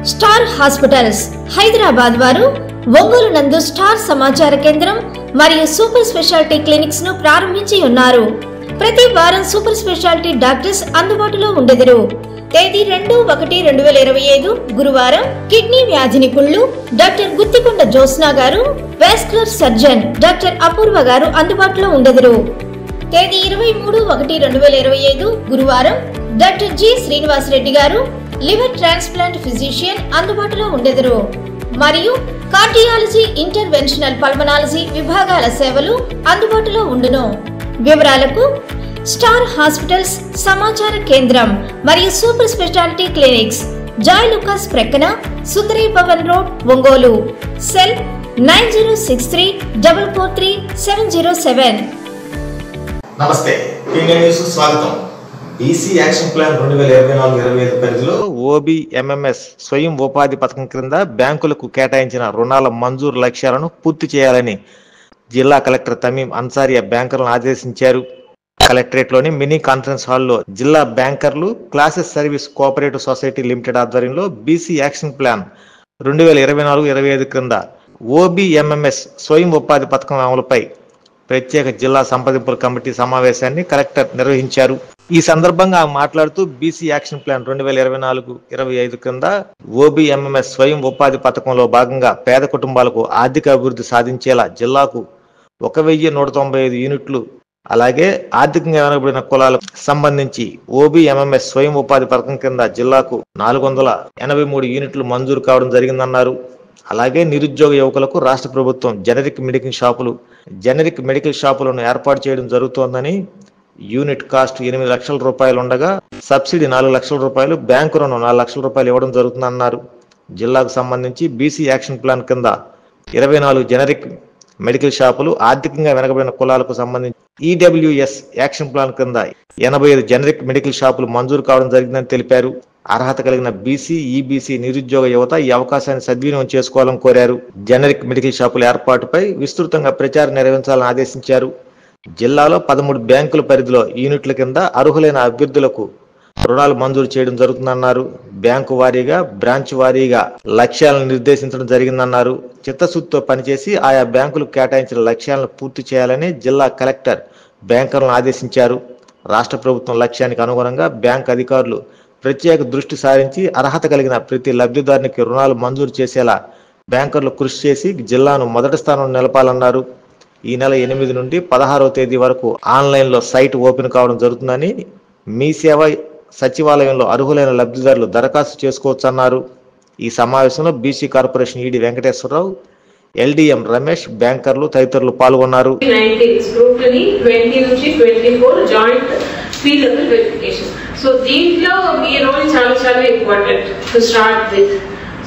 Star hospitals Hyderabad వారు ఒంగోలు నందు star సమాచార కేంద్రం మరియు సూపర్ స్పెషాలిటీ క్లినిక్స్ ను ప్రారంభించి ఉన్నారు. ప్రతి వారం సూపర్ స్పెషాలిటీ డాక్టర్స్ అందుబాటులో ఉండెదరు. తేదీ 2/1/2025 గురువారం కిడ్నీ వ్యాధి నిపుణులు డాక్టర్ గుత్తికొండ జ్యోత్స్న గారు, వాస్కులర్ సర్జన్ డాక్టర్ అపూర్వ గారు అందుబాటులో ఉండెదరు. తేదీ 23/1/2025 గురువారం డాక్టర్ జి శ్రీనివాస్ రెడ్డి గారు, లివర్ ట్రాన్స్ప్లాంట్ ఫిజిషియన్ అందుబాటులో ఉండెదరు. మరియు కార్డియాలజీ, ఇంటర్వెన్షనల్ పల్మనాలజీ విభాగాల సేవలు అందుబాటులో ఉండును. వివరాలకు స్టార్ హాస్పిటల్స్ సమాచార కేంద్రం మరియు super speciality clinics, Joy Lukas ప్రక్కన, సుందరీ భవన్ రోడ్, ఒంగోలు. సెల్ 9063443707. నమస్తే, న్యూస్ స్వాగతం. బీసీ యాక్షన్ ప్లాన్ 2024-25 పరిధిలో ఓబీఎంఎంఎస్ స్వయం ఉపాధి పథకం క్రింద బ్యాంకులకు కేటాయించిన రుణాల మంజూరు లక్ష్యాలను పూర్తి చేయాలని జిల్లా కలెక్టర్ తమీం అన్సారియా బ్యాంకర్లను ఆదేశించారు. కలెక్టరేట్లోని మినీ కాన్ఫరెన్స్ హాల్లో జిల్లా బ్యాంకర్లు classes service cooperative society limited ఆధ్వర్యంలో బీసీ యాక్షన్ ప్లాన్ 2024-25 క్రింద ఓబీఎంఎంఎస్ స్వయం ఉపాధి పథకం అమలుపై ప్రత్యేక జిల్లా సంప్రదింపుల కమిటీ సమావేశాన్ని కలెక్టర్ నిర్వహించారు. ఈ సందర్భంగా మాట్లాడుతూ బీసీ యాక్షన్ ప్లాన్ 2024-25 క్రింద ఓబీఎంఎంఎస్ స్వయం ఉపాధి పథకంలో భాగంగా పేద కుటుంబాలకు ఆర్థిక అభివృద్ధి సాధించేలా జిల్లాకు 1195 యూనిట్లు, అలాగే ఆర్థికంగా వెనుకబడిన కులాలకు సంబంధించి ఓబీఎంఎంఎస్ స్వయం ఉపాధి పథకం కింద జిల్లాకు 483 యూనిట్లు మంజూరు కావడం జరిగిందన్నారు. అలాగే నిరుద్యోగ యువకులకు రాష్ట్ర ప్రభుత్వం జనరిక్ మెడికల్ షాపులను ఏర్పాటు చేయడం జరుగుతోందని, యూనిట్ కాస్ట్ 8 లక్షల రూపాయలు ఉండగా సబ్సిడీ 4 లక్షల రూపాయలు, బ్యాంకు రుణం 4 లక్షల రూపాయలు ఇవ్వడం జరుగుతుందన్నారు. జిల్లాకు సంబంధించి బీసీ యాక్షన్ ప్లాన్ కింద 24 జనరిక్ మెడికల్ షాపులు, ఆర్థికంగా వెనకబడిన కులాలకు సంబంధించి ఈడబ్ల్యూఎస్ యాక్షన్ ప్లాన్ కింద 85 జనరిక్ మెడికల్ షాపులు మంజూరు కావడం జరిగిందని తెలిపారు. అర్హత కలిగిన బీసీ, ఈబీసీ నిరుద్యోగ యువత ఈ అవకాశాన్ని సద్వినియోగం చేసుకోవాలని కోరారు. జనరిక్ మెడికల్ షాపుల ఏర్పాటుపై విస్తృతంగా ప్రచారం నిర్వహించాలని ఆదేశించారు. జిల్లాలో 13 బ్యాంకుల పరిధిలో యూనిట్ల కింద అర్హులైన అభ్యర్థులకు రుణాలు మంజూరు చేయడం జరుగుతుందన్నారు. బ్యాంకు వారీగా, బ్రాంచ్ వారీగా లక్ష్యాలను నిర్దేశించడం జరిగిందన్నారు. చిత్తశుద్ధితో పనిచేసి ఆయా బ్యాంకులు కేటాయించిన లక్ష్యాలను పూర్తి చేయాలని జిల్లా కలెక్టర్ బ్యాంకర్లను ఆదేశించారు. రాష్ట్ర ప్రభుత్వం లక్ష్యానికి అనుగుణంగా బ్యాంక్ అధికారులు ప్రత్యేక దృష్టి సారించి అర్హత కలిగిన ప్రతి లబ్ధిదారునికి రుణాలు మంజూరు చేసేలా బ్యాంకర్లు కృషి చేసి జిల్లాను మొదటి స్థానంలో నిలపాలన్నారు. ఈ నెల 8 నుండి 16వ తేదీ వరకు ఆన్లైన్లో సైట్ ఓపెన్ కావడం జరుగుతుందని, మీ సేవ సచివాలయంలో అర్హులైన లబ్ధిదారులు దరఖాస్తు చేసుకోవచ్చన్నారు. ఈ సమావేశంలో BC corporation ED Venkateswararao, LDM Ramesh, బ్యాంకర్లు తదితరులు పాల్గొన్నారు. సో దీంట్లో మీ రోల్ చాలా చాలా important to start with.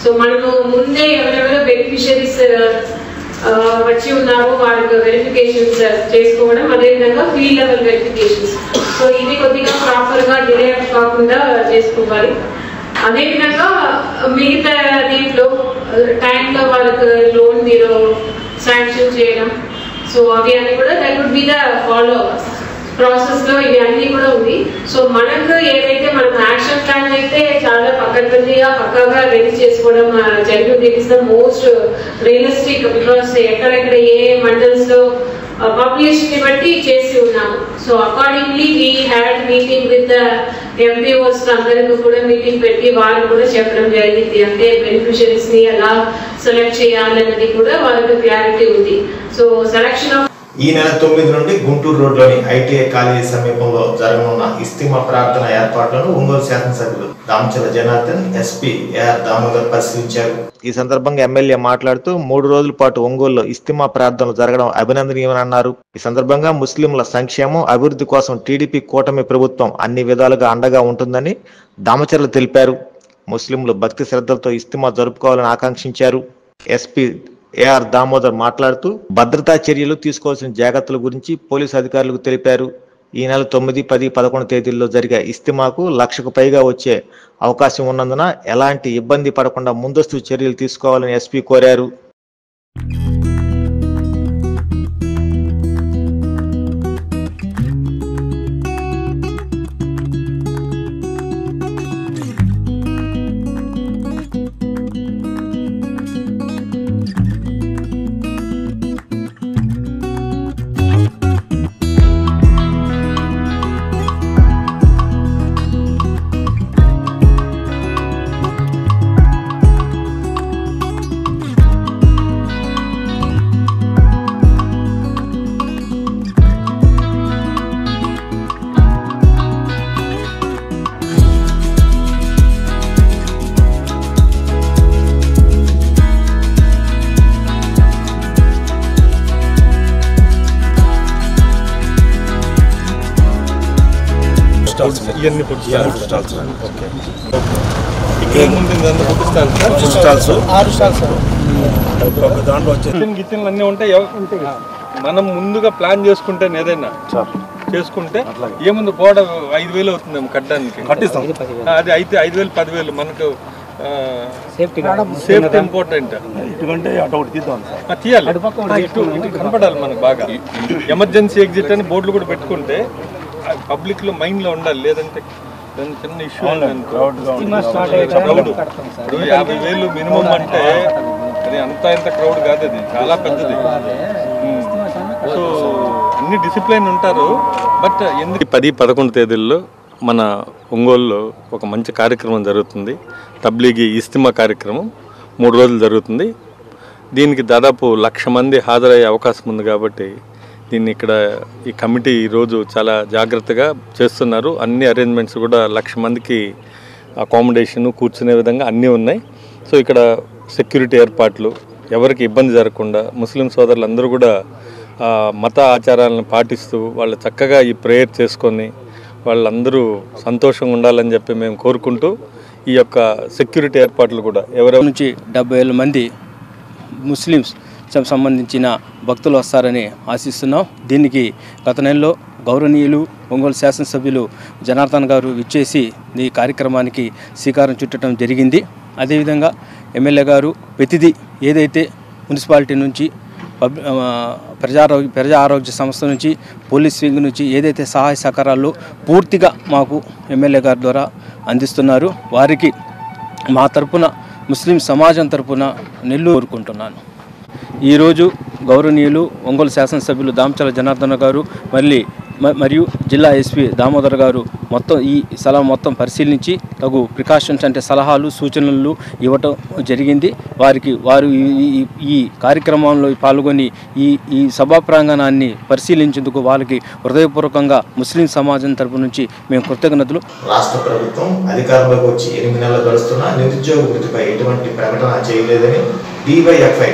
So మనము ముందే ఎవరెవరో బెనిఫిషరీస్ వచ్చి ఉన్నారో వారికి వెరిఫికేషన్స్ చేసుకోవడం, అదేవిధంగా ఫీల్డ్ లెవెల్ వెరిఫికేషన్స్. సో ఇది కొద్దిగా ప్రాపర్ గా డిలే కాకుండా చేసుకోవాలి. అదేవిధంగా మిగతా దీంట్లో టైంలో వాళ్ళకి లోన్ మీరు శాంక్షన్ చేయడం, సో అవి అన్ని కూడా that would be the follow process లో ఇవి అన్ని కూడా ఉంది. సో మనకు ఏదైతే మనకు యాక్షన్ ప్లాన్ అయితే చాలా పక్కగా రెడీ చేసుకోవడం జరిగింది. It is the most realistic, because ఎక్కడెక్కడ ఏ మండల్స్ లో పాపులేషన్ ని బట్టి చేసి ఉన్నాము. So accordingly we had meeting with the MPOs, అందరికీ కూడా మీటింగ్ పెట్టి వారు కూడా చెప్పడం జరిగింది. అంటే బెనిఫిషరీస్ ని ఎలా సెలెక్ట్ చేయాలన్నది కూడా వాళ్ళకి క్లారిటీ ఉంది. సో సెలక్షన్ ఆఫ్ ఈ నెల 9 నుండి గుంటూరు రోడ్లోని ఐటీఐ కాలేజీ సమీపంలో జరగనున్న ఇస్తిమా ప్రార్థన ఏర్పాట్లను ఒంగోలు శాసనసభ్యులు దామచల జనార్దన్, ఎస్పీ ఏఆర్ దామోదర్ పరిశీలించారు. ఈ సందర్భంగా ఎమ్మెల్యే మాట్లాడుతూ 3 రోజుల పాటు ఒంగోలులో ఇస్తిమా ప్రార్థనలు జరగడం అభినందనీయమని అన్నారు. ఈ సందర్భంగా ముస్లింల సంక్షేమం, అభివృద్ధి కోసం టీడీపీ కూటమి ప్రభుత్వం అన్ని విధాలుగా అండగా ఉంటుందని దామచర్లు తెలిపారు. ముస్లింలు భక్తి శ్రద్ధలతో ఇస్తిమా జరుపుకోవాలని ఆకాంక్షించారు. ఎస్పీ ఏఆర్ దామోదర్ మాట్లాడుతూ భద్రతా చర్యలు తీసుకోవాల్సిన జాగ్రత్తల గురించి పోలీసు అధికారులకు తెలిపారు. ఈ నెల 9, 10, 11 తేదీల్లో జరిగే ఇస్తిమాకు 1,00,000కు పైగా వచ్చే అవకాశం ఉన్నందున ఎలాంటి ఇబ్బంది పడకుండా ముందస్తు చర్యలు తీసుకోవాలని ఎస్పీ కోరారు. ఇవన్నీ ఫుడ్ స్టాల్స్. ఓకే, ఇంకేముంటుంది? Food stalls 6 stalls. దాంట్లో వచ్చే కిచెన్లు అన్నీ ఉంటాయి. మనం ముందుగా ప్లాన్ చేసుకుంటే ఏదైనా చేసుకుంటే ఏముంది, గోడ 5,000 అవుతుందేమో కట్టడానికి. అది అయితే 5,000 10,000 మనకు సేఫ్టీ ఇంపార్టెంట్. తీయాలి, ఇటు కనపడాలి మనకు బాగా. ఎమర్జెన్సీ ఎగ్జిట్ అని బోర్డులు కూడా పెట్టుకుంటే పబ్లిక్ లో మైండ్ లో ఉండాలి. లేదంటే చిన్న ఇష్యూ క్రౌడ్ 50,000 మినిమం అంటే అది అంతా ఇంత క్రౌడ్ కాదు, అది చాలా పెద్దది. సో అన్ని డిసిప్లైన్ ఉంటారు. బట్ ఎందుకు 10-11 తేదీల్లో మన ఒంగోలులో ఒక మంచి కార్యక్రమం జరుగుతుంది. తబ్లీగీ ఇస్తిమా కార్యక్రమం 3 రోజులు జరుగుతుంది. దీనికి దాదాపు 1,00,000 మంది హాజరయ్యే అవకాశం ఉంది. కాబట్టి దీన్ని ఇక్కడ ఈ కమిటీ ఈరోజు చాలా జాగ్రత్తగా చేస్తున్నారు. అన్ని అరేంజ్మెంట్స్ కూడా 1,00,000 మందికి అకామిడేషను, కూర్చునే విధంగా అన్నీ ఉన్నాయి. సో ఇక్కడ సెక్యూరిటీ ఏర్పాట్లు, ఎవరికి ఇబ్బంది జరగకుండా ముస్లిం సోదరులందరూ కూడా మత ఆచారాలను పాటిస్తూ వాళ్ళు చక్కగా ఈ ప్రేయర్ చేసుకొని వాళ్ళందరూ సంతోషంగా ఉండాలని చెప్పి మేము కోరుకుంటూ ఈ యొక్క సెక్యూరిటీ ఏర్పాట్లు కూడా ఎవరెవరి నుంచి 70,000 మంది ముస్లిమ్స్ సంబంధించిన భక్తులు వస్తారని ఆశిస్తున్నాం. దీనికి గత నెలలో గౌరవనీయులు ఒంగోలు శాసనసభ్యులు జనార్దన్ గారు విచ్చేసి ఈ కార్యక్రమానికి శ్రీకారం చుట్టడం జరిగింది. అదేవిధంగా ఎమ్మెల్యే గారు ప్రతిదీ ఏదైతే మున్సిపాలిటీ నుంచి ప్రజా ఆరోగ్య సంస్థ నుంచి పోలీస్ వింగ్ నుంచి ఏదైతే సహాయ సహకారాలు పూర్తిగా మాకు ఎమ్మెల్యే గారి ద్వారా అందిస్తున్నారు, వారికి మా తరపున ముస్లిం సమాజం తరపున నెల్లూరు కోరుకుంటున్నాను. ఈరోజు గౌరవనీయులు ఒంగోలు శాసనసభ్యులు దామచల జనార్దన్ గారు మరియు జిల్లా ఎస్పీ దామోదర్ గారు మొత్తం ఈ స్థలం మొత్తం పరిశీలించి తగు ప్రికాషన్స్ అంటే సలహాలు సూచనలు ఇవ్వటం జరిగింది. వారు ఈ కార్యక్రమంలో పాల్గొని ఈ సభా ప్రాంగణాన్ని పరిశీలించేందుకు వాళ్ళకి హృదయపూర్వకంగా ముస్లిం సమాజం తరపు నుంచి మేము కృతజ్ఞతలు. రాష్ట్ర ప్రభుత్వం అధికారంలోకి వచ్చి 8 నెలలు గడుస్తున్నా నిరుద్యోగ వృత్తిపై ఎటువంటి ప్రకటన చేయలేదని DYFI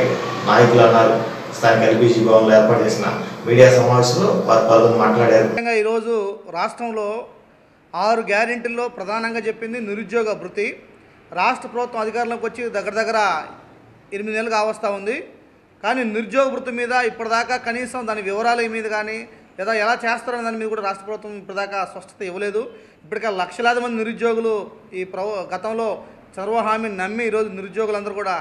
నాయకులు అన్నారు. స్థానిక LPG భవన్లో ఏర్పాటు చేసిన మీడియా సమావేశంలో వారు పాల్గొని మాట్లాడారు. ఈరోజు రాష్ట్రంలో 6 గ్యారెంటీల్లో ప్రధానంగా చెప్పింది నిరుద్యోగ భృతి. రాష్ట్ర ప్రభుత్వం అధికారంలోకి వచ్చి దగ్గర 8 నెలలు కావస్తూ ఉంది. కానీ నిరుద్యోగ భృతి మీద ఇప్పటిదాకా కనీసం దాని వివరాల మీద కానీ లేదా ఎలా చేస్తారనే దాని మీద కూడా రాష్ట్ర ప్రభుత్వం ఇప్పటిదాకా స్పష్టత ఇవ్వలేదు. ఇప్పటికే లక్షలాది మంది నిరుద్యోగులు గతంలో చంద్రబాబు హామీని నమ్మి ఈరోజు నిరుద్యోగులందరూ కూడా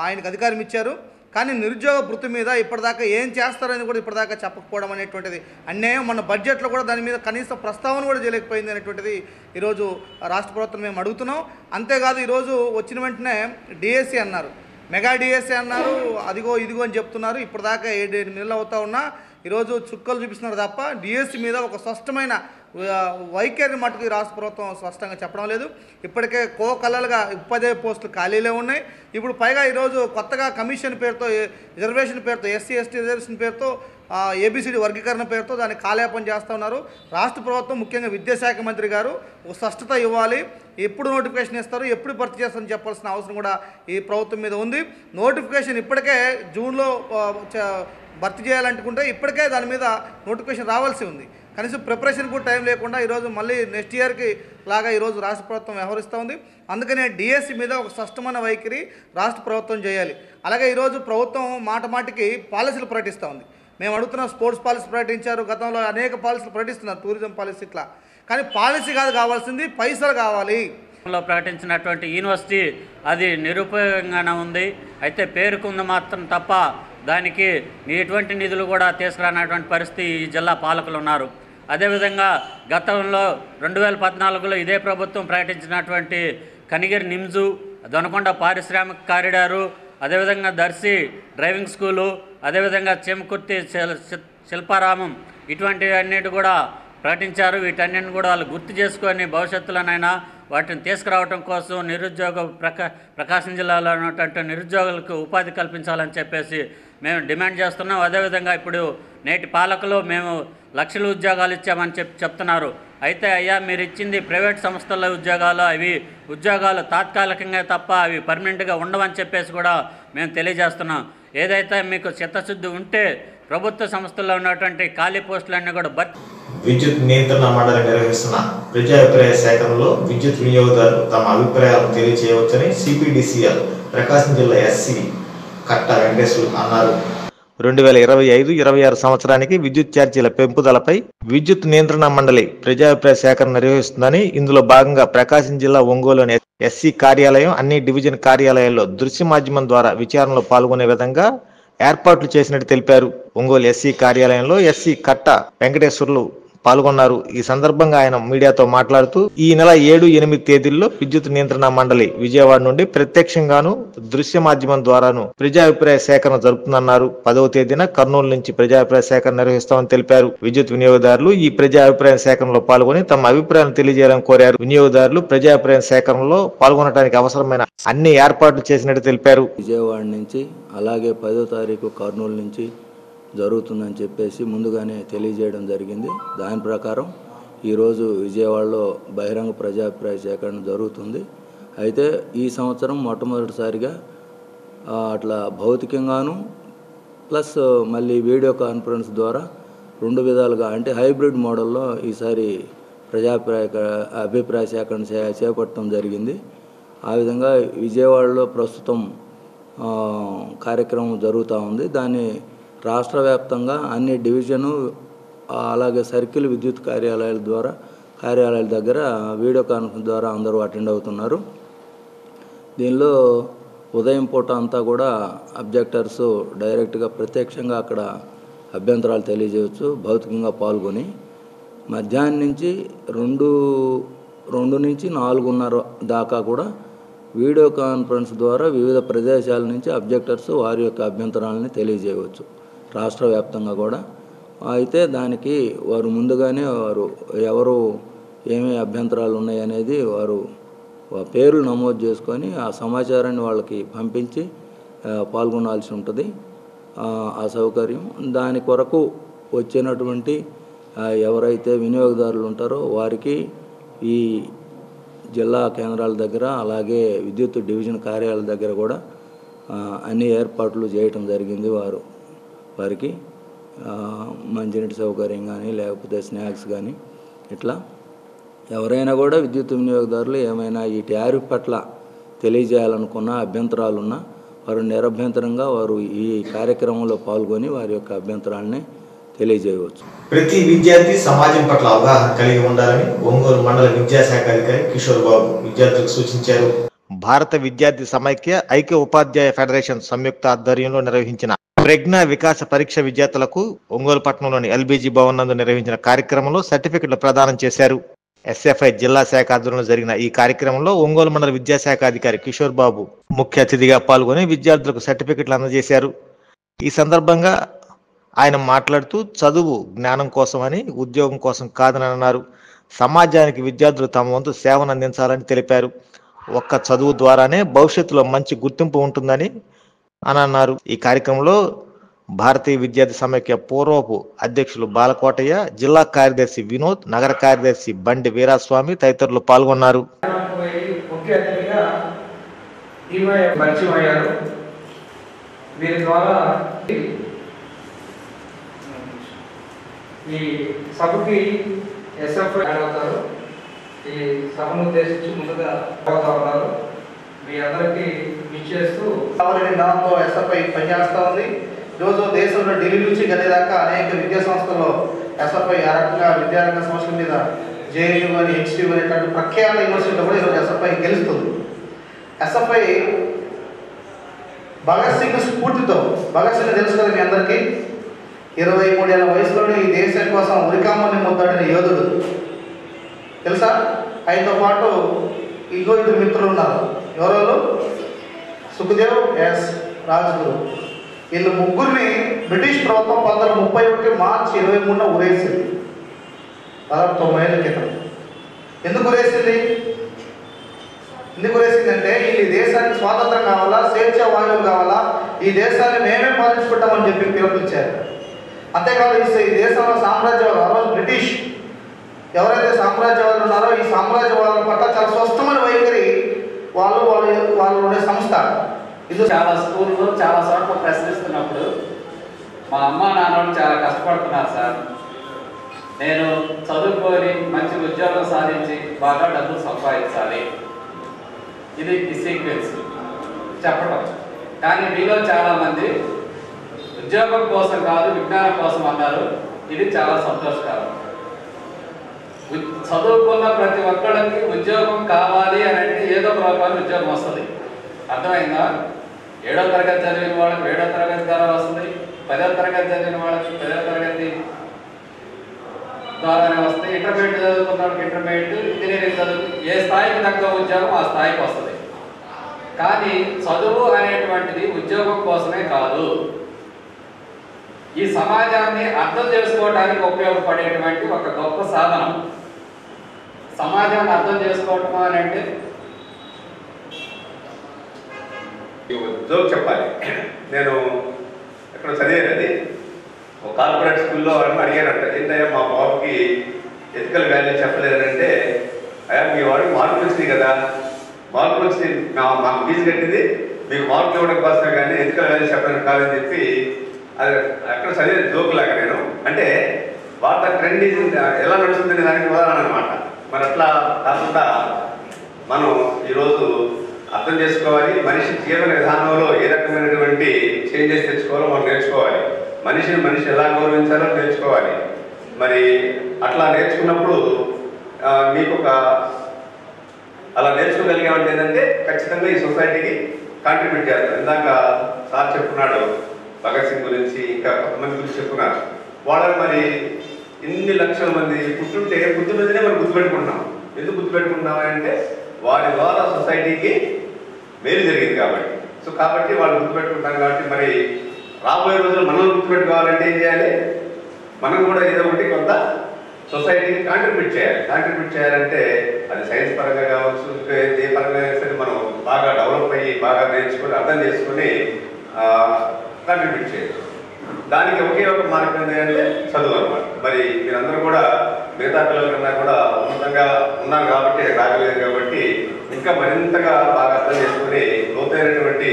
ఆయనకు అధికారం ఇచ్చారు. కానీ నిరుద్యోగ భృతి మీద ఇప్పటిదాకా ఏం చేస్తారని కూడా ఇప్పటిదాకా చెప్పకపోవడం అనేటువంటిది అన్యాయం. మన బడ్జెట్లో కూడా దాని మీద కనీస ప్రస్తావన కూడా చేయలేకపోయింది అనేటువంటిది ఈరోజు రాష్ట్ర ప్రభుత్వం మేము అడుగుతున్నాం. అంతేకాదు ఈరోజు వచ్చిన వెంటనే DSC అన్నారు, మెగా DSC అన్నారు, అదిగో ఇదిగో అని చెప్తున్నారు. ఇప్పటిదాకా 7 నెలలు అవుతా ఉన్నా ఈరోజు చుక్కలు చూపిస్తున్నారు తప్ప DSC మీద ఒక స్పష్టమైన వైఖరి మటుకు ఈ రాష్ట్ర ప్రభుత్వం స్పష్టంగా చెప్పడం లేదు. ఇప్పటికే కోకల్లలుగా ఉపాధ్యాయ పోస్టులు ఖాళీలే ఉన్నాయి. ఇప్పుడు పైగా ఈరోజు కొత్తగా కమిషన్ పేరుతో, రిజర్వేషన్ పేరుతో, SC ST రిజర్వేషన్ పేరుతో, ABCD వర్గీకరణ పేరుతో దాన్ని కాలేపం చేస్తూ ఉన్నారు. రాష్ట్ర ప్రభుత్వం ముఖ్యంగా విద్యాశాఖ మంత్రి గారు ఒక స్పష్టత ఇవ్వాలి. ఎప్పుడు నోటిఫికేషన్ ఇస్తారు, ఎప్పుడు భర్తీ చేస్తారని చెప్పాల్సిన అవసరం కూడా ఈ ప్రభుత్వం మీద ఉంది. నోటిఫికేషన్ ఇప్పటికే జూన్లో భర్తీ చేయాలనుకుంటే ఇప్పటికే దాని మీద నోటిఫికేషన్ రావాల్సి ఉంది. కనీసం ప్రిపరేషన్ కూడా టైం లేకుండా ఈరోజు మళ్ళీ నెక్స్ట్ ఇయర్కి లాగా ఈరోజు రాష్ట్ర ప్రభుత్వం వ్యవహరిస్తూ ఉంది. అందుకనే DSC మీద ఒక స్పష్టమైన వైఖరి రాష్ట్ర ప్రభుత్వం చేయాలి. అలాగే ఈరోజు ప్రభుత్వం మాటికి పాలసీలు ప్రకటిస్తూ ఉంది. మేము అడుగుతున్న స్పోర్ట్స్ పాలసీ ప్రకటించారు, గతంలో అనేక పాలసీలు ప్రకటిస్తున్నారు, టూరిజం పాలసీ ఇట్లా. కానీ పాలసీ కాదు కావాల్సింది, పైసలు కావాలి. ప్రకటించినటువంటి యూనివర్సిటీ అది నిరుపయోగంగానే ఉంది. అయితే పేరుకుంది మాత్రం తప్ప దానికి ఎటువంటి నిధులు కూడా తీసుకురానటువంటి పరిస్థితి ఈ జిల్లా పాలకులు ఉన్నారు. అదేవిధంగా గతంలో 2014లో ఇదే ప్రభుత్వం ప్రకటించినటువంటి కనిగిరి నిమ్జు, దొనకొండ పారిశ్రామిక కారిడారు, అదేవిధంగా దర్శి డ్రైవింగ్ స్కూలు, అదేవిధంగా చెమకుర్తి శిల్పారామం, ఇటువంటివన్నిటి కూడా ప్రకటించారు. వీటన్నిటిని కూడా వాళ్ళు గుర్తు చేసుకొని భవిష్యత్తులోనైనా వాటిని తీసుకురావడం కోసం ప్రకాశం జిల్లాలో ఉన్నటువంటి నిరుద్యోగులకు ఉపాధి కల్పించాలని చెప్పేసి మేము డిమాండ్ చేస్తున్నాం. అదేవిధంగా ఇప్పుడు నేటి పాలకులు మేము లక్షల ఉద్యోగాలు ఇచ్చామని చెప్తున్నారు. అయితే అయ్యా, మీరు ఇచ్చింది ప్రైవేట్ సంస్థల ఉద్యోగాలు, అవి ఉద్యోగాలు తాత్కాలికంగా తప్ప అవి పర్మనెంట్గా ఉండవని చెప్పేసి కూడా మేము తెలియజేస్తున్నాం. ఏదైతే మీకు చిత్తశుద్ధి ఉంటే ప్రభుత్వ సంస్థల్లో ఉన్నటువంటి ఖాళీ పోస్టులన్నీ కూడా విద్యుత్ నియంత్రణ మండలి నిర్వహిస్తున్న ప్రజాభిప్రాయ సేకరణలో విద్యుత్ వినియోగదారులు తమ అభిప్రాయాలను తెలియజేయవచ్చని సిపిడిసిఎల్ ప్రకాశం జిల్లా ఎస్సీ కట్ట వెంకటేశ్వరులు అన్నారు. 2025-26 సంవత్సరానికి విద్యుత్ ఛార్జీల పెంపుదలపై విద్యుత్ నియంత్రణ మండలి ప్రజాభిప్రాయ సేకరణ నిర్వహిస్తుందని, ఇందులో భాగంగా ప్రకాశం జిల్లా ఒంగోలులోని ఎస్సీ కార్యాలయం, అన్ని డివిజన్ కార్యాలయాల్లో దృశ్య మాధ్యమం ద్వారా విచారణలో పాల్గొనే విధంగా ఏర్పాట్లు చేసినట్టు తెలిపారు. ఒంగోలు ఎస్సీ కార్యాలయంలో ఎస్సీ కట్ట వెంకటేశ్వర్లు పాల్గొన్నారు. ఈ సందర్భంగా ఆయన మీడియాతో మాట్లాడుతూ, ఈ నెల 7-8 తేదీల్లో విద్యుత్ నియంత్రణ మండలి విజయవాడ నుండి ప్రత్యక్షంగాను దృశ్య మాధ్యమం ద్వారాను ప్రజాభిప్రాయ సేకరణ జరుపుతుందన్నారు. 10వ తేదీన కర్నూలు నుంచి ప్రజాభిప్రాయ సేకరణ నిర్వహిస్తామని తెలిపారు. విద్యుత్ వినియోగదారులు ఈ ప్రజాభిప్రాయ సేకరణలో పాల్గొని తమ అభిప్రాయాలను తెలియజేయాలని కోరారు. వినియోగదారులు ప్రజాభిప్రాయ సేకరణలో పాల్గొనడానికి అవసరమైన అన్ని ఏర్పాట్లు చేసినట్టు తెలిపారు. విజయవాడ నుంచి అలాగే 10వ తారీఖు కర్నూలు నుంచి జరుగుతుందని చెప్పేసి ముందుగానే తెలియజేయడం జరిగింది. దాని ప్రకారం ఈరోజు విజయవాడలో బహిరంగ ప్రజాభిప్రాయ సేకరణ జరుగుతుంది. అయితే ఈ సంవత్సరం మొట్టమొదటిసారిగా అట్లా భౌతికంగాను ప్లస్ మళ్ళీ వీడియో కాన్ఫరెన్స్ ద్వారా 2 విధాలుగా అంటే హైబ్రిడ్ మోడల్లో ఈసారి అభిప్రాయ సేకరణ చేపట్టడం జరిగింది. ఆ విధంగా విజయవాడలో ప్రస్తుతం కార్యక్రమం జరుగుతూ ఉంది. దాన్ని రాష్ట్ర వ్యాప్తంగా అన్ని డివిజను అలాగే సర్కిల్ విద్యుత్ కార్యాలయాల దగ్గర వీడియో కాన్ఫరెన్స్ ద్వారా అందరూ అటెండ్ అవుతున్నారు. దీనిలో ఉదయం పూట అంతా కూడా అబ్జెక్టర్స్ డైరెక్ట్గా ప్రత్యక్షంగా అక్కడ అభ్యంతరాలు తెలియజేయవచ్చు భౌతికంగా పాల్గొని. మధ్యాహ్నం నుంచి 2 నుంచి 4:30 దాకా కూడా వీడియో కాన్ఫరెన్స్ ద్వారా వివిధ ప్రదేశాల నుంచి అబ్జెక్టర్స్ వారి యొక్క అభ్యంతరాలని తెలియజేయవచ్చు రాష్ట్ర వ్యాప్తంగా కూడా. అయితే దానికి వారు ముందుగానే ఎవరు ఏమేమి అభ్యంతరాలు ఉన్నాయనేది వారు పేర్లు నమోదు చేసుకొని ఆ సమాచారాన్ని వాళ్ళకి పంపించి పాల్గొనాల్సి ఉంటుంది. ఆ సౌకర్యం దాని కొరకు వచ్చినటువంటి ఎవరైతే వినియోగదారులు ఉంటారో వారికి ఈ జిల్లా కేంద్రాల దగ్గర అలాగే విద్యుత్ డివిజన్ కార్యాలయాల దగ్గర కూడా అన్ని ఏర్పాట్లు చేయటం జరిగింది. వారికి మంచినీటి సౌకర్యం కానీ లేకపోతే స్నాక్స్ కానీ ఇట్లా ఎవరైనా కూడా విద్యుత్ వినియోగదారులు ఏమైనా ఈ టారిఫ్ పట్ల తెలియజేయాలనుకున్న అభ్యంతరాలున్నా వారు నిరభ్యంతరంగా వారు ఈ కార్యక్రమంలో పాల్గొని వారి యొక్క అభ్యంతరాలని తెలియజేయవచ్చు. ప్రతి విద్యార్థి సమాజం పట్ల అవగాహన కలిగి ఉండాలని ఒంగోలు మండల విద్యాశాఖ అధికారి కిషోర్ బాబు విద్యార్థులకు సూచించారు. భారత విద్యార్థి సమైక్య ఐక్య ఉపాధ్యాయ ఫెడరేషన్ సంయుక్త ఆధ్వర్యంలో నిర్వహించిన ప్రజ్ఞా వికాస పరీక్ష విద్యార్థులకు ఒంగోలు పట్టణంలోని ఎల్బీజీ భవన్ నందు నిర్వహించిన కార్యక్రమంలో సర్టిఫికెట్లు ప్రదానం చేశారు. ఎస్ఎఫ్ఐ జిల్లా శాఖ ఆధ్వర్యంలో జరిగిన ఈ కార్యక్రమంలో ఒంగోలు మండల విద్యాశాఖ అధికారి కిషోర్ బాబు ముఖ్య అతిథిగా పాల్గొని విద్యార్థులకు సర్టిఫికెట్లు అందజేశారు. ఈ సందర్భంగా ఆయన మాట్లాడుతూ, చదువు జ్ఞానం కోసమని, ఉద్యోగం కోసం కాదని అన్నారు. సమాజానికి విద్యార్థులు తమ వంతు సేవను అందించాలని తెలిపారు. ఒక్క చదువు ద్వారానే భవిష్యత్తులో మంచి గుర్తింపు ఉంటుందని అన్నారు. ఈ కార్యక్రమంలో భారతీయ విద్యార్థి సమైక్య పూర్వపు అధ్యక్షులు బాలకోటయ్య, జిల్లా కార్యదర్శి వినోద్, నగర కార్యదర్శి బండి వీరాస్వామి తదితరులు పాల్గొన్నారు. ఈ సభకి ఎస్ఎఫ్ఐ అవుతారు. ఈ సభను ఉద్దేశించి ముందుగా ఉన్నారు. మీ అందరికీ విచ్చేస్తూ దాంతో ఎస్ఎఫ్ఐ పనిచేస్తూ ఉంది. ఈరోజు దేశంలో ఢిల్లీ నుంచి గది దాకా అనేక విద్యా సంస్థల్లో ఎస్ఎఫ్ఐ ఆ రకంగా విద్యారంగ సమస్యల మీద జేఎన్యూ కానీ హెచ్టీ అనేటువంటి ప్రఖ్యాత యూనివర్సిటీలో కూడా ఈరోజు ఎస్ఎఫ్ఐ గెలుస్తుంది. ఎస్ఎఫ్ఐ భగత్ సింగ్ స్ఫూర్తితో, భగత్ సింగ్ తెలుసు కదా మీ అందరికీ, 23 ఏళ్ల వయసులోనే ఈ దేశం కోసం ఉరికామని ముద్దాడిన యోధుడు తెలుసా. ఆయనతో పాటు ఇంకో 2 మిత్రులు ఉన్నారు. ఎవరు? సుఖదేవ్, ఎస్ రాజ్గురు. వీళ్ళు ముగ్గురిని బ్రిటిష్ ప్రభుత్వం 1931 మార్చి 23న ఉరేసింది. దాదాపు 90 ఏళ్ల క్రితం. ఎందుకు ఉరేసింది అంటే ఈ దేశానికి స్వాతంత్రం కావాలా, స్వేచ్ఛ వాయువులు కావాలా, ఈ దేశాన్ని మేమే పాలించుకుంటామని చెప్పి పిలుపునిచ్చారు. అంతేకాదు ఈ దేశంలో సామ్రాజ్యవాదులు, ఆ రోజు బ్రిటిష్ ఎవరైతే సామ్రాజ్యవాదులు ఉన్నారో ఈ సామ్రాజ్యవాదుల పట్ల చాలా స్పష్టమైన వైఖరి వాళ్ళు ఉండే సంస్థ. ఇది చాలా స్కూల్లో చాలా చోట్ల ప్రశ్నిస్తున్నప్పుడు మా అమ్మ నాన్నలు చాలా కష్టపడుతున్నారు సార్. నేను చదువుకొని మంచి ఉద్యోగం సాధించి బాగా డబ్బులు సంపాదించాలి. ఇది సీక్వెన్స్ చెప్పడం. కానీ మీలో చాలామంది ఉద్యోగం కోసం కాదు విజ్ఞానం కోసం అన్నారు. ఇది చాలా సంతోషకరం. చదువుకున్న ప్రతి ఒక్కళ్ళకి ఉద్యోగం కావాలి అని అంటే ఏదో ఒక రూపాయలు ఉద్యోగం వస్తుంది. అర్థమైందా? 7వ తరగతి చదివిన వాళ్ళకి 7వ తరగతి ద్వారా వస్తుంది, 10వ తరగతి చదివిన వాళ్ళకి 10వ తరగతి ద్వారానే వస్తాయి, ఇంటర్మీడియట్ చదువుకున్న వాళ్ళకి ఇంటర్మీడియట్, ఇంజనీరింగ్ చదువు ఏ స్థాయికి తగ్గ ఉద్యోగం ఆ స్థాయికి వస్తుంది. కానీ చదువు అనేటువంటిది ఉద్యోగం కోసమే కాదు, ఈ సమాజాన్ని అర్థం చేసుకోవడానికి ఉపయోగపడేటువంటి ఒక గొప్ప సాధనం. సమాజాన్ని అర్థం చేసుకోవటం అని అంటే జోక్ చెప్పాలి. నేను ఎక్కడ చదివాను, అది ఒక కార్పొరేట్ స్కూల్లో అడిగానంట, ఏంటయ్యా మా బాబుకి ఎథికల్ వాల్యూ చెప్పలేదంటే, అయ్యా మీ వాడికి మార్కులు వచ్చినాయి కదా, మార్కులు వచ్చి మాకు ఫీజు కట్టింది మీకు మార్కులు ఇవ్వడం కోసమే కానీ ఎథికల్ వాల్యూ చెప్పడానికి కాదని చెప్పి అది అక్కడ చదివే జోక్ లాగా నేను. అంటే వార్త ట్రెండ్ ఎలా నడుస్తుందనే దానికి ఉదాహరణ అనమాట. మరి అట్లా కాకుండా మనం ఈరోజు అర్థం చేసుకోవాలి, మనిషి జీవన విధానంలో ఏ రకమైనటువంటి చేంజెస్ తెచ్చుకోవాలో మనం నేర్చుకోవాలి, మనిషి ఎలా గౌరవించాలో నేర్చుకోవాలి. మరి అట్లా నేర్చుకున్నప్పుడు మీకు అలా నేర్చుకోగలిగామంటే ఏంటంటే ఖచ్చితంగా ఈ సొసైటీకి కాంట్రిబ్యూట్ చేస్తారు. ఇందాక సార్ చెప్పున్నాడు భగత్ సింగ్ గురించి, ఇంకా కొంతమంది గురించి చెప్పున్నారు. వాళ్ళని మరి ఇన్ని లక్షల మంది పుట్టుంటే పుట్టినదినే మనం గుర్తుపెట్టుకుంటున్నాం. ఎందుకు గుర్తుపెట్టుకుంటున్నామంటే వారి ద్వారా సొసైటీకి మేలు జరిగింది కాబట్టి. సో కాబట్టి వాళ్ళు గుర్తుపెట్టుకుంటాం కాబట్టి మరి రాబోయే రోజులు మనం గుర్తుపెట్టుకోవాలంటే ఏం చేయాలి, మనం కూడా ఏదో ఒకటి కొంత సొసైటీకి కాంట్రిబ్యూట్ చేయాలి. కాంట్రిబ్యూట్ చేయాలంటే అది సైన్స్ పరంగా కావచ్చు, ఇంకా ఏ పరంగా సరే మనం బాగా డెవలప్ అయ్యి బాగా నేర్చుకొని అర్థం చేసుకొని కాంట్రిబ్యూట్ చేయొచ్చు. దానికి ఒకే ఒక మార్గం ఏంటంటే చదువు అనమాట. మరి మీరందరూ కూడా మిగతా పిల్లల కన్నా కూడా ఉన్నతంగా ఉన్నారు కాబట్టి రాగలేదు కాబట్టి ఇంకా మరింతగా బాగా అర్థం చేసుకుని లోతైనటువంటి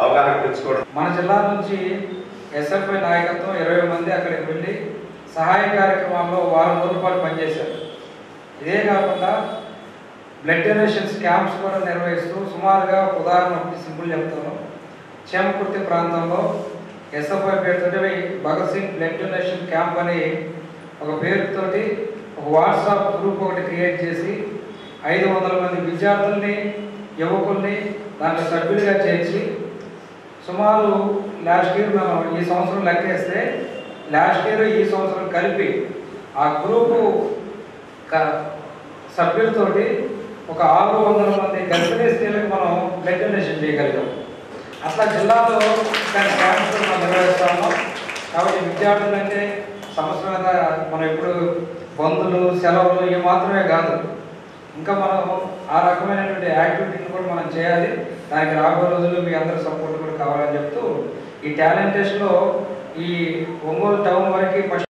అవగాహన పెంచుకోవడం. మన జిల్లా నుంచి ఎస్ఎఫ్ఐ నాయకత్వం 20 మంది అక్కడికి వెళ్ళి సహాయ కార్యక్రమాల్లో వారం రోజుల పాటు పనిచేశారు. ఇదే కాకుండా బ్లడ్ డొనేషన్స్ క్యాంప్స్ కూడా నిర్వహిస్తూ సుమారుగా ఉదాహరణ ఒకటి సింపుల్ చెప్తాను. చేమకుర్తి ప్రాంతంలో ఎస్ఎఫ్ఐ పేరుతో Bhagat Singh blood donation camp అని ఒక పేరుతోటి ఒక వాట్సాప్ గ్రూప్ ఒకటి క్రియేట్ చేసి 500 మంది విద్యార్థుల్ని యువకుల్ని దాంట్లో సభ్యులుగా చేర్చి సుమారు లాస్ట్ ఇయర్ మనం ఈ సంవత్సరం లెక్కేస్తే లాస్ట్ ఇయర్ ఈ సంవత్సరం కలిపి ఆ గ్రూపు సభ్యులతోటి ఒక 600 మంది గర్భిణీ స్త్రీలకు మనం బ్లడ్ డొనేషన్ చేయగలిగాం. అట్లా జిల్లాలో క్యాంప్స్ మనం నిర్వహిస్తా ఉన్నాం. కాబట్టి విద్యార్థులు అంటే సంవత్సరం మనం ఎప్పుడు బంధులు సెలవులు ఇవి మాత్రమే కాదు, ఇంకా మనం ఆ రకమైనటువంటి యాక్టివిటీని కూడా మనం చేయాలి. దానికి రాబోయే రోజుల్లో మీ అందరి సపోర్ట్ కూడా కావాలని చెప్తూ ఈ టాలెంటేషన్లో ఈ ఒంగోలు టౌన్ వరకు ఫస్ట్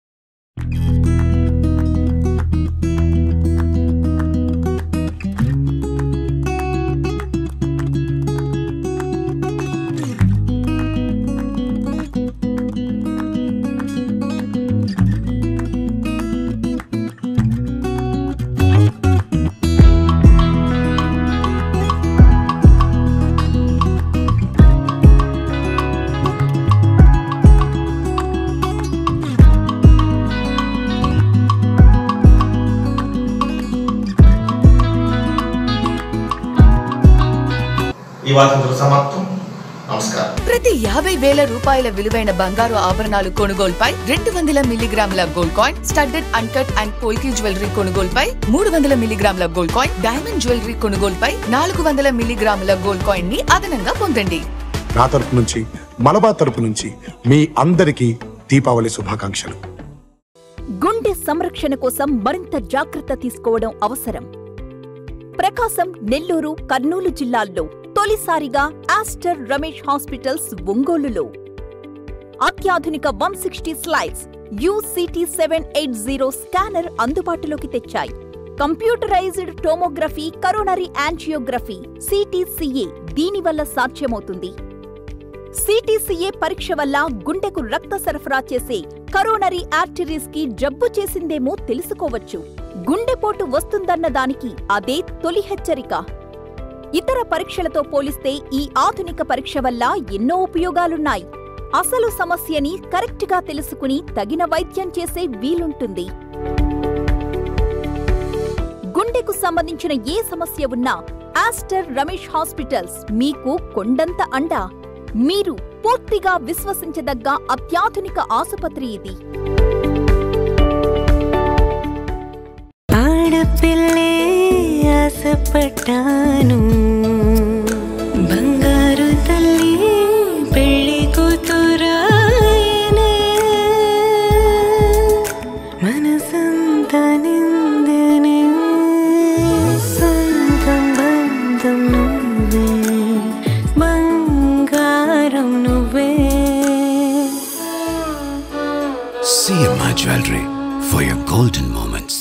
సమాప్తం. నమస్కారం. ప్రతి 50,000 రూపాయల విలువైన బంగారు ఆభరణాలు కొనుగోలుపై 200 మిల్లీగ్రాముల gold coin, studded uncut and polki jewellery కొనుగోలుపై 300 మిల్లీగ్రాముల గోల్డ్ కాయిన్, డైమండ్ జ్యువెలరీ కొనుగోలుపై 400 మిల్లీగ్రాముల గోల్డ్ కాయిన్ ని అదనంగా పొందండి. నా తరపు నుంచి, మలబార్ తరపు నుంచి మీ అందరికీ దీపావళి శుభాకాంక్షలు. గుండె సంరక్షణ కోసం మరింత జాగ్రత్త తీసుకోవడం అవసరం. ప్రకాశం, నెల్లూరు, కర్నూలు జిల్లాల్లో తొలిసారిగా ఆస్టర్ రమేష్ హాస్పిటల్స్ ఒంగోలులో అత్యాధునిక 160 స్లైడ్స్ UCT780 స్కానర్ అందుబాటులోకి తెచ్చాయి. Computerised tomography, coronary angiography, CTCA దీనివల్ల సాధ్యమవుతుంది. CTCA పరీక్ష వల్ల గుండెకు రక్త సరఫరా చేసే కరోనరీ ఆర్టరీస్ కి జబ్బు చేసిందేమో తెలుసుకోవచ్చు. గుండెపోటు వస్తుందన్న దానికి అదే తొలి హెచ్చరిక. ఇతర పరీక్షలతో పోలిస్తే ఈ ఆధునిక పరీక్ష వల్ల ఎన్నో ఉపయోగాలున్నాయి. అసలు సమస్యని కరెక్ట్గా తెలుసుకుని తగిన వైద్యం చేసే వీలుంటుంది. గుండెకు సంబంధించిన ఏ సమస్య ఉన్నా ఆస్టర్ రమేష్ హాస్పిటల్స్ మీకు కొండంత అండ. మీరు పూర్తిగా విశ్వసించదగ్గ అత్యాధునిక ఆసుపత్రి ఇది. ఆడపిల్లే ఆశపడ్డాను, బంగారు తల్లి పెళ్లి కూతురాయనే, మనసంతా నిందనే, సొంతం బంధం నువ్వే, బంగారం నువ్వే. CMI Jewelry for your golden moments.